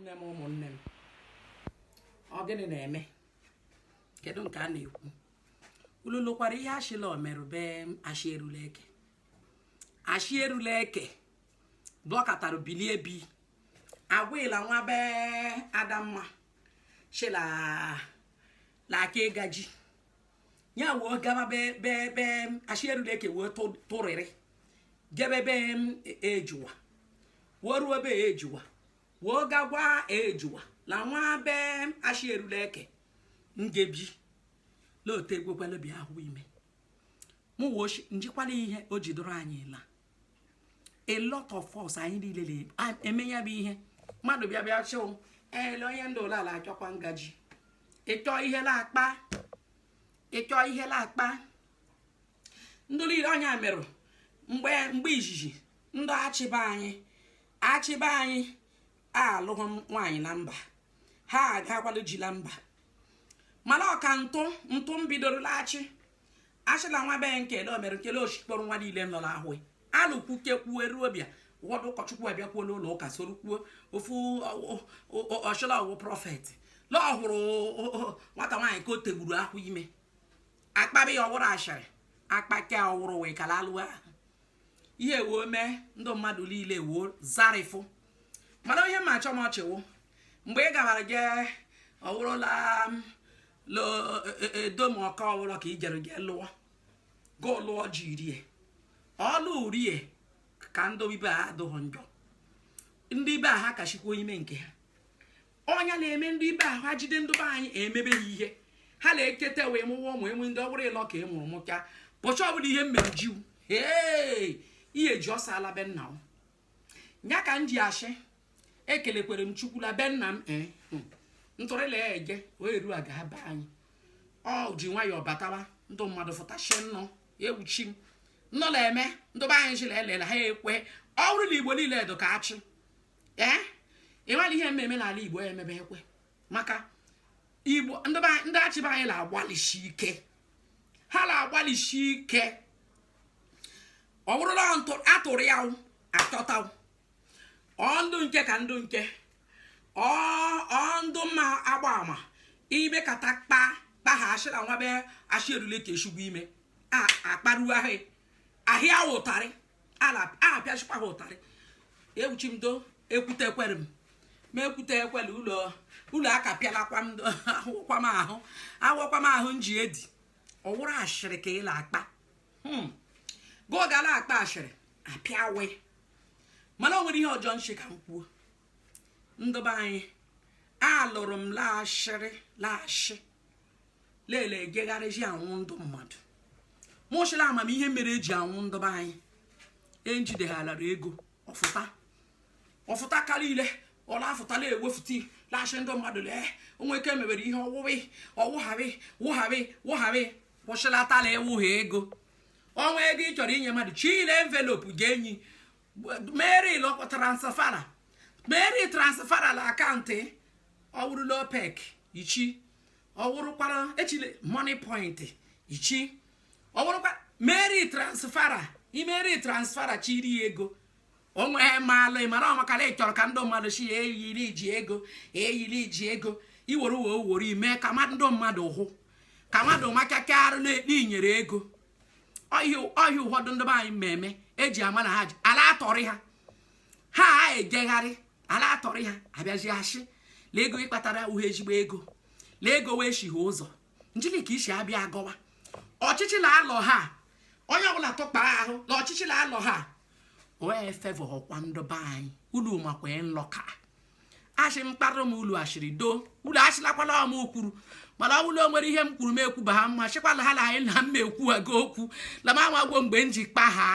ụmụnne m ọ gịnị na-eme? Kedu nke a na-ekwu? Ululukwara ihe ashila omerube ashi erule eke blọkatara bilie bi agwila nwa be Adamma shila la ke gaji nya wo gaba be ashi erule eke wo torere gebe be ejuwa wo ruo be ejuwa wo gagwa ejuwa la nwa be ashi erule eke ngebi lote gwekwala bi ahụ ime mụ wo njikwala ihe o jidoro anyị la a lot of us anyị niile eme ya bụ ihe mmadụ bịa show ele onye ndụ ala achọkwa ngaji ịchọ ihe la akpa ndụ niile onye merụ mgbe ijiji ndụ achịba anyị alụghị nwaanyị na mba ha agakwala jila mba mana ọka ntụ mbidorolachi achịla nwa be nke ele omere nkele oshikpọrọ nwa niile nọ n'ahụ alụkwukekwu eruobịa ụfọdụ ụkọchukwu abịakwuo n'ụlọ ụka sorukwuo ofu ọchịla ọwụ prọfet lọhụrụ nwata nwaanyị ka o tegburu ahụ ime akpabi ya ọwụrụ ashịrị akpake ọwụrụ wee kala alụ ahụ ihe woo mee ndị mmadụ niile woo zarịfụ mana ihe ma achọ m ọchịwụ mgbe ị gabara gị ọwụrụla lo edom ọka ọwụrụ ka ijere gị lụọ go lụọ ji rie ọlụ urie ka ndị ibe a adụghị njọ ndị ibe a ha kachikwa ime nke ha ọnya na-eme ndị ibe ahụ ha jide ndị be anyị emebe ya ihe ha na-ekete wee mụwa ụmụ enwe ndị ọbụrụ ịlọ ka e mụrụ mụcha bụcha ọbụla ihe mmere jiw ihe ji ọsọ ala be nna m ya ka m ji ashị ekelekwere m chukwula be nna m ntụrịla ya eje wee ruo aga ha be anyị ọ ji nwayọọ batawa ndị mmadụ fụtachi nnọ ewuchi m nnọ na-eme ndị be anyị chịla elela ha ekwe ọ bụrụ na igbo niile edo ka achị ịmala ihe mmemme n'ala igbo ya emebe ekwe maka igbo ndị achịba anyị na-agbalịsi ike ha na-agbalịsi ike ọ bụrụla atụrụ ya atọtaw ndụ nke ka ndụ nke ndụ mma agba ama ime kata kpa ha ashịra nwa be ashị erule ka eshugwu ime akparuo ahịa ụtarị apịachikwa ha ụtarị ewuchi m do ekwute ekwere m ma ekwute ekwere ụlọ aka pịalakwa m ahụkwa m ahụ nji edi ọwụrụ ashịrị ka ị na-akpa gogala akpa ashịrị apịawe mana o nwere ihe ọjọọ nchi ka m kwuo ndụba anyị alụrụ m lashị lele egegharịzi anwụ ndụ mmadụ mụchịla amamihe mere eji anwụ ndụba anyị ejideghalara ego ọfụta karịile ọla afụtala ewefụta lashị ndụ mmadụ lee onweke mebere ihe wụgharị kwụsịlatala ewughị ego ọnwa ego ị chọrọ inye mmadụ chile envelopu ga-enyi meri transfera la akaụntụ ọwụrụla opec ichi ọwụrụkwara echile money point ichi ọwụrụkwa imeri transfera chiri ego onwe malụ mara ọmakala ị chọrọ ka ndị mmadụ chi eyiri iji ego iwere were ime ka ndị mmadụ hụ ka mmadụ makakarị n'inyere ego ọhịa ụfọdụ ndị be anyị mmemme eji ama na ha ji ala atọrị ha ejegharị ala atọrị ha abịazi ashị la ego ịkpatara uhe ezigbo ego la ego wee shigha ụzọ njili ka isi abịa agọwa ọchịchị na-alọ ha onye ọbụla tụkpa ahụ na ọchịchị na-alọ ha wee fevọ ọkwa ndị be anyị ulu makwa nlọka ashị mkparụ m ulu ashịrị doo ulu ashịlakwala ọm kwuru mana ọ bụla o nwere ihe m kwuru m ekwu ba ha mma chịkwala ha na anyị na mma ekwu aga okwu la m amagwo mgbe m ji kpa ha